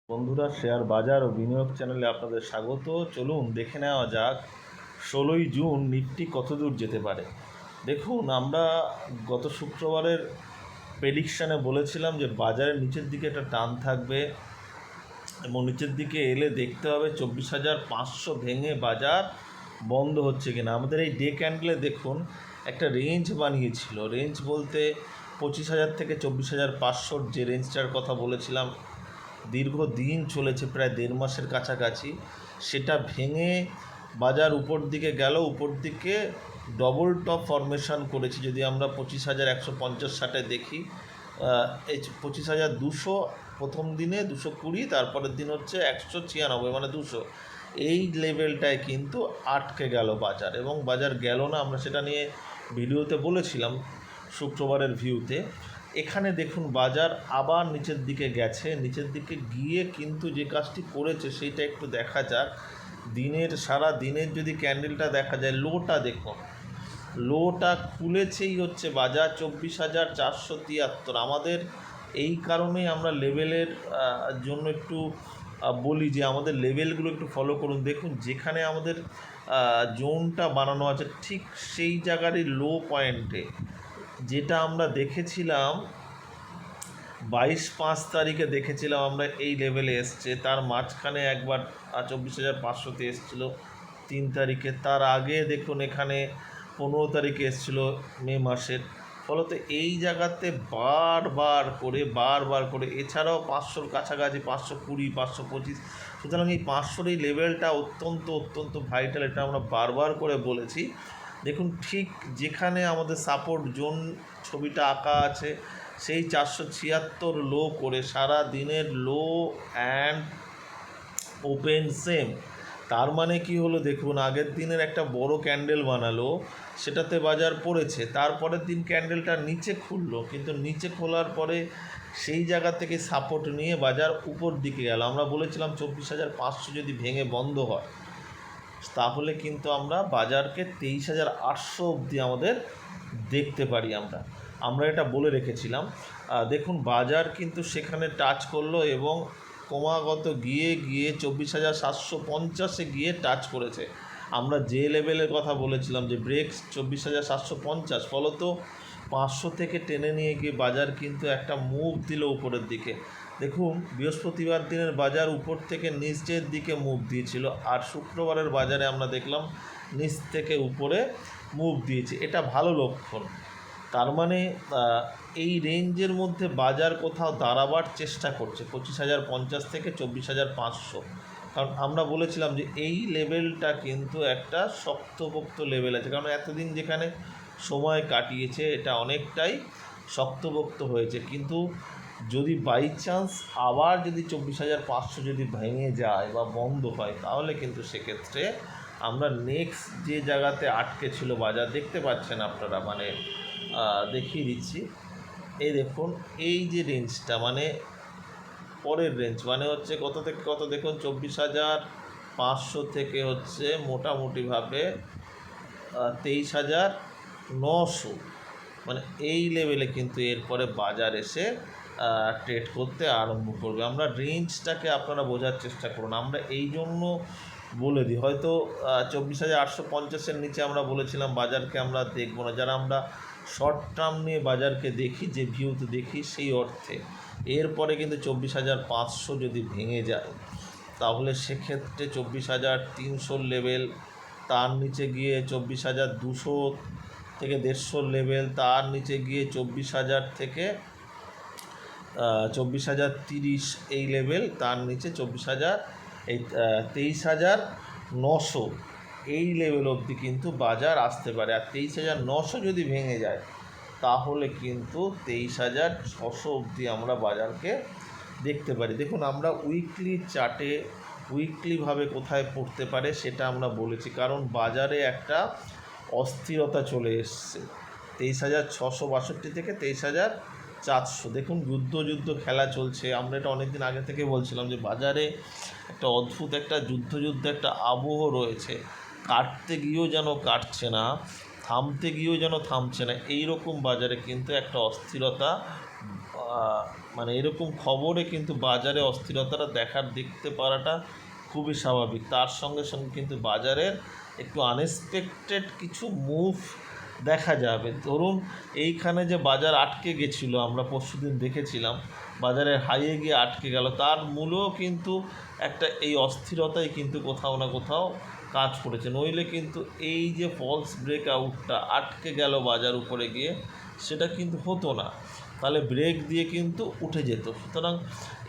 বন্ধুরা, শেয়ার বাজার ও বিনিয়োগ চ্যানেলে আপনাদের স্বাগত। চলুন দেখে নেওয়া যাক 16ই জুন নিফটি কত দূর যেতে পারে। দেখুন, আমরা গত শুক্রবারের প্রেডিকশানে বলেছিলাম যে বাজারের নিচের দিকে একটা টান থাকবে এবং নিচের দিকে এলে দেখতে হবে 24,500 ভেঙে বাজার বন্ধ হচ্ছে কিনা। আমাদের এই ডে ক্যান্ডেলে দেখুন একটা রেঞ্জ বানিয়েছিল। রেঞ্জ বলতে 25,000 থেকে 24,500 যে রেঞ্জটার কথা বলেছিলাম, দীর্ঘদিন চলেছে, প্রায় 1.5 মাসের কাছাকাছি। সেটা ভেঙে বাজার উপর দিকে গেল, উপর দিকে ডবল টপ ফরমেশন করেছি। যদি আমরা 25,150-60 দেখি, এই 25,200 প্রথম দিনে, 220, তারপরের দিন হচ্ছে 196, মানে 200। এই লেভেলটায় কিন্তু আটকে গেল বাজার, এবং বাজার গেল না। আমরা সেটা নিয়ে ভিডিওতে বলেছিলাম, শুক্রবারের ভিউতে। এখানে দেখুন বাজার আবার নিচের দিকে গেছে। নিচের দিকে গিয়ে কিন্তু যে কাজটি করেছে সেইটা একটু দেখা যাক। সারা দিনের যদি ক্যান্ডেলটা দেখা যায়, লোটা দেখুন, লোটা খুলেছেই হচ্ছে বাজার 24,473। আমাদের এই কারণেই আমরা লেভেলের জন্য একটু বলি যে আমাদের লেভেলগুলো একটু ফলো করুন। দেখুন, যেখানে আমাদের জোনটা বানানো আছে ঠিক সেই জায়গারই লো পয়েন্টে, যেটা আমরা দেখেছিলাম 22/5 তারিখে দেখেছিলাম আমরা, এই লেভেলে এসছে। তার মাঝখানে একবার 24,500-তে এসেছিলো 3 তারিখে। তার আগে দেখুন এখানে 15 তারিখে এসেছিলো মে মাসের। ফলত এই জায়গাতে বারবার করে এছাড়াও 500-র কাছাকাছি, 520, 525। সুতরাং এই 500-র এই লেভেলটা অত্যন্ত ভাইটাল, এটা আমরা বারবার করে বলেছি। দেখুন, ঠিক যেখানে আমাদের সাপোর্ট জোন ছবিটা আঁকা আছে, সেই 476 লো করে সারা দিনের লো অ্যান্ড ওপেন সেম। তার মানে কি হলো দেখুন, আগের দিনের একটা বড় ক্যান্ডেল বানালো, সেটাতে বাজার পড়েছে। তারপরের দিন ক্যান্ডেলটা নিচে খুললো, কিন্তু নিচে খোলার পরে সেই জায়গা থেকে সাপোর্ট নিয়ে বাজার উপর দিকে গেল। আমরা বলেছিলাম 24,500 যদি ভেঙে বন্ধ হয়, তাহলে কিন্তু আমরা বাজারকে 23,800 অবধি আমাদের দেখতে পারি। আমরা এটা বলে রেখেছিলাম। দেখুন, বাজার কিন্তু সেখানে টাচ করলো এবং ক্রমাগত গিয়ে 24,750-এ গিয়ে টাচ করেছে। আমরা যে লেভেলের কথা বলেছিলাম যে ব্রেক্স 24,750, ফলত 500 থেকে টেনে নিয়ে গিয়ে বাজার কিন্তু একটা মুভ দিল উপরের দিকে। দেখুন, বৃহস্পতিবার দিনের বাজার উপর থেকে নিচের দিকে মুভ দিয়েছিল, আর শুক্রবারের বাজারে আমরা দেখলাম নিচ থেকে উপরে মুভ দিয়েছে। এটা ভালো লক্ষণ। তার মানে এই রেঞ্জের মধ্যে বাজার কোথাও দাঁড়াবার চেষ্টা করছে, 25,050 থেকে 24,500। কারণ আমরা বলেছিলাম যে এই লেভেলটা কিন্তু একটা শক্তপোক্ত লেভেল আছে, কারণ এতদিন যেখানে সময় কাটিয়েছে এটা অনেকটাই শক্তপোক্ত হয়েছে। কিন্তু যদি বাই চান্স আবার যদি 24,500 যদি ভেঙে যায় বা বন্ধ হয়, তাহলে কিন্তু সেক্ষেত্রে আমরা নেক্সট যে জায়গাতে আটকে ছিল বাজার, দেখতে পাচ্ছেন আপনারা, মানে দেখিয়ে দিচ্ছি। এই দেখুন, এই যে রেঞ্জটা, মানে পরের রেঞ্জ, মানে হচ্ছে কত থেকে কত দেখুন, 24,500 থেকে হচ্ছে মোটামুটিভাবে 23,900, মানে এই লেভেলে কিন্তু এরপরে বাজার এসে ট্রেড করতে আরম্ভ করবে। আমরা রেঞ্জটাকে আপনারা বোঝার চেষ্টা করুন। আমরা এই জন্য বলে দিই, হয়তো 24,850-এর নিচে আমরা বলেছিলাম বাজারকে আমরা দেখব না। যারা আমরা শর্ট টার্ম নিয়ে বাজারকে দেখি, যে ভিউতে দেখি, সেই অর্থে এরপরে কিন্তু 24,500 যদি ভেঙে যায়, তাহলে সেক্ষেত্রে 24,300 লেভেল, তার নিচে গিয়ে 24,200 থেকে 150 লেভেল, তার নিচে গিয়ে 24,000 থেকে 24,030 এই লেভেল, তার নিচে 24,000, এই 23,900 এই লেভেল অবধি কিন্তু বাজার আসতে পারে। আর 23,900 যদি ভেঙে যায়, তাহলে কিন্তু 23,600 অবধি আমরা বাজারকে দেখতে পারি। দেখুন, আমরা উইকলি চার্টে উইকলিভাবে কোথায় পড়তে পারে সেটা আমরা বলেছি, কারণ বাজারে একটা অস্থিরতা চলে এসছে 23,662 থেকে 23,400। দেখুন, যুদ্ধ খেলা চলছে। আমরা এটা অনেক দিন আগে থেকে বলছিলাম যে বাজারে একটা অদ্ভুত একটা যুদ্ধ একটা আবহ রয়েছে। কাটতে গিয়েও যেন কাটছে না, থামতে গিয়েও যেন থামছে না। এই রকম বাজারে কিন্তু একটা অস্থিরতা মানে এরকম খবরে কিন্তু বাজারে অস্থিরতাটা দেখতে পারাটা খুবই স্বাভাবিক। তার সঙ্গে সঙ্গে কিন্তু বাজারের একটু আনএক্সপেক্টেড কিছু মুভ দেখা যাবে। ধরুন এইখানে যে বাজার আটকে গেছিলো, আমরা পরশুদিন দেখেছিলাম বাজারের হাইয়ে গিয়ে আটকে গেল, তার মূলেও কিন্তু একটা এই অস্থিরতাই কিন্তু কোথাও না কোথাও কাজ করেছে। নইলে কিন্তু এই যে ফলস ব্রেকআউটটা আটকে গেল বাজার উপরে গিয়ে, সেটা কিন্তু হতো না, তাহলে ব্রেক দিয়ে কিন্তু উঠে যেত। সুতরাং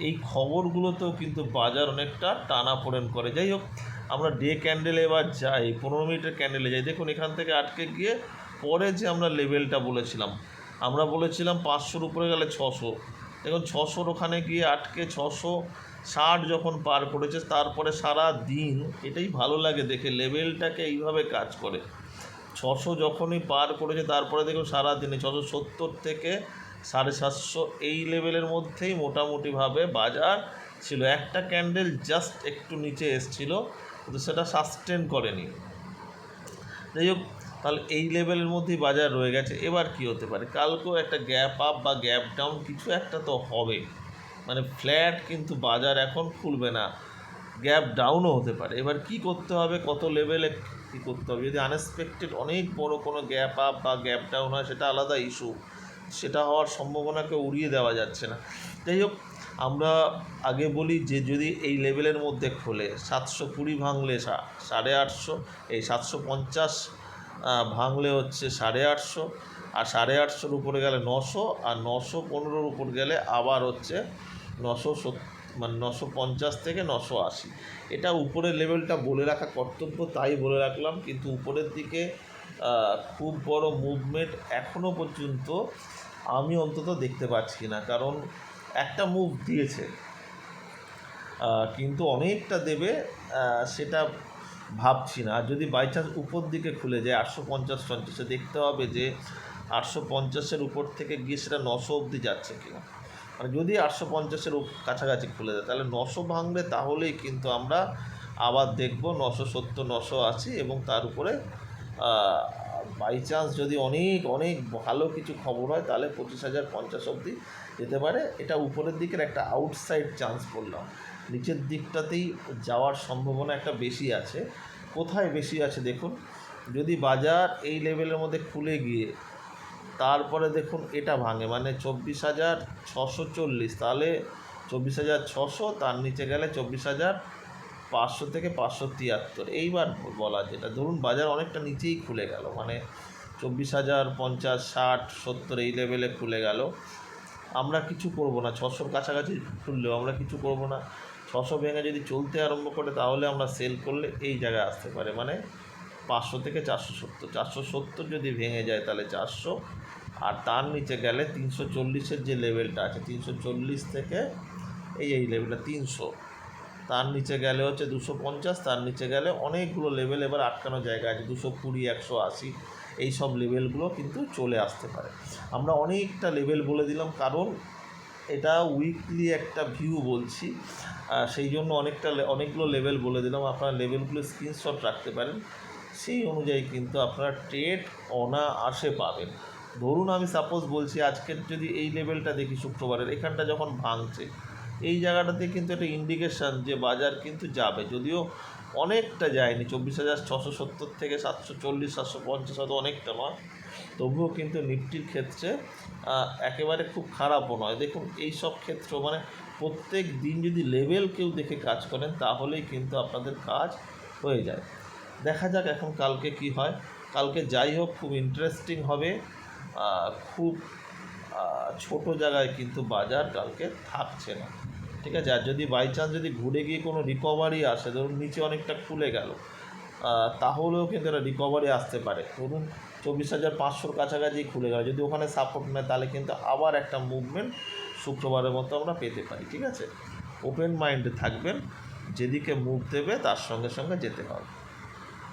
এই খবরগুলোতেও কিন্তু বাজার অনেকটা টানাপোড়েন করে। যাই হোক, আমরা ডে ক্যান্ডেলে এবার যাই, 15 মিনিটের ক্যান্ডেলে যাই। দেখুন এখান থেকে আটকে গিয়ে পরে যে আমরা লেভেলটা বলেছিলাম, আমরা বলেছিলাম 500-র উপরে গেলে 600। দেখুন 600-র ওখানে গিয়ে আটকে 660 যখন পার করেছে, তারপরে সারা দিন এটাই ভালো লাগে দেখে, লেভেলটাকে এইভাবে কাজ করে। 600 যখনই পার করেছে তারপরে দেখুন সারাদিনে 670 থেকে 750 এই লেভেলের মধ্যেই মোটামুটিভাবে বাজার ছিল। একটা ক্যান্ডেল জাস্ট একটু নিচে এসছিল, কিন্তু সেটা সাস্টেন করেনি। যাই হোক, তাহলে এই লেভেলের মধ্যেই বাজার রয়ে গেছে। এবার কি হতে পারে, কালকেও একটা গ্যাপ আপ বা গ্যাপ ডাউন কিছু একটা তো হবে, মানে ফ্ল্যাট কিন্তু বাজার এখন খুলবে না, গ্যাপ ডাউনও হতে পারে। এবার কি করতে হবে, কত লেভেলে কী করতে হবে। যদি আনএক্সপেক্টেড অনেক বড় কোনো গ্যাপ আপ বা গ্যাপ ডাউন হয়, সেটা আলাদা ইস্যু, সেটা হওয়ার সম্ভাবনাকে উড়িয়ে দেওয়া যাচ্ছে না। যাই হোক, আমরা আগে বলি যে যদি এই লেভেলের মধ্যে খোলে, 720 ভাঙলে 850, এই 750 ভাঙলে হচ্ছে 850, আর 850-র উপরে গেলে 900, আর 915-র উপর গেলে আবার হচ্ছে 970, মানে 950 থেকে 980। এটা উপরের লেভেলটা বলে রাখা কর্তব্য, তাই বলে রাখলাম। কিন্তু উপরের দিকে খুব বড় মুভমেন্ট এখনও পর্যন্ত আমি অন্তত দেখতে পাচ্ছি না, কারণ একটা মুভ দিয়েছে কিন্তু অনেকটা দেবে সেটা ভাবছি না। আর যদি বাই চান্স উপর দিকে খুলে যায় 850-50, দেখতে হবে যে 850-এর উপর থেকে গিয়ে সেটা 900 অবধি যাচ্ছে কিনা। মানে যদি 850-এর কাছাকাছি খুলে যায়, তাহলে 900 ভাঙলে তাহলেই কিন্তু আমরা আবার দেখব 970, 980, এবং তার উপরে বাই চান্স যদি অনেক অনেক ভালো কিছু খবর হয় তাহলে 25,050 অবধি যেতে পারে। এটা উপরের দিকের একটা আউটসাইড চান্স বললাম, নিচের দিকটাতেই যাওয়ার সম্ভাবনা একটা বেশি আছে। কোথায় বেশি আছে দেখুন, যদি বাজার এই লেভেলের মধ্যে খুলে গিয়ে তারপরে দেখুন এটা ভাঙে, মানে 24,640, তাহলে 24,600, তার নিচে গেলে 24,500 থেকে 573। এইবার বলা যেটা, ধরুন বাজার অনেকটা নিচেই খুলে গেল, মানে 24,050, 60, 70 এই লেভেলে খুলে গেল, আমরা কিছু করব না। 600-র কাছাকাছি খুললেও আমরা কিছু করব না। 600 ভেঙে যদি চলতে আরম্ভ করে, তাহলে আমরা সেল করলে এই জায়গায় আসতে পারে, মানে 500 থেকে 470। 470 যদি ভেঙে যায় তাহলে 400, আর তার নিচে গেলে 340-এর যে লেভেলটা আছে, 340 থেকে এই লেভেলটা 300, তার নিচে গেলে হচ্ছে 250, তার নিচে গেলে অনেকগুলো লেভেল এবার আটকানো জায়গা আছে, 220, 180, এই সব লেভেলগুলো কিন্তু চলে আসতে পারে। আমরা অনেকটা লেভেল বলে দিলাম, কারণ এটা উইকলি একটা ভিউ বলছি, সেই জন্য অনেকগুলো লেভেল বলে দিলাম। আপনারা লেভেলগুলো স্ক্রিনশট রাখতে পারেন, সেই অনুযায়ী কিন্তু আপনারা ট্রেড অনায়াসে পাবেন। ধরুন আমি সাপোজ বলছি, আজকের যদি এই লেভেলটা দেখি শুক্রবারের, এখানটা যখন ভাঙছে, এই জায়গাটাতে কিন্তু একটা ইন্ডিকেশান যে বাজার কিন্তু যাবে, যদিও অনেকটা যায়নি, 24,670 থেকে 740, 750 হয়তো অনেকটা নয়, তবুও কিন্তু নিফটির ক্ষেত্রে একেবারে খুব খারাপও নয়। দেখুন এই সব ক্ষেত্র, মানে প্রত্যেক দিন যদি লেভেল কেউ দেখে কাজ করেন, তাহলেই কিন্তু আপনাদের কাজ হয়ে যায়। দেখা যাক এখন কালকে কি হয়। কালকে যাই হোক, খুব ইন্টারেস্টিং হবে। খুব ছোট জায়গায় কিন্তু বাজার কালকে থাকছে না, ঠিক আছে। আর যদি বাই চান্স যদি ঘুরে গিয়ে কোনো রিকভারি আসে, ধরুন নিচে অনেকটা খুলে গেল, তাহলেও কিন্তু একটা রিকভারি আসতে পারে। ধরুন 24,500-র কাছাকাছি খুলে গেল, যদি ওখানে সাপোর্ট নেয়, তাহলে কিন্তু আবার একটা মুভমেন্ট শুক্রবারের মতো আমরা পেতে পারি, ঠিক আছে। ওপেন মাইন্ডে থাকবেন, যেদিকে মুভ দেবে তার সঙ্গে সঙ্গে যেতে হবে।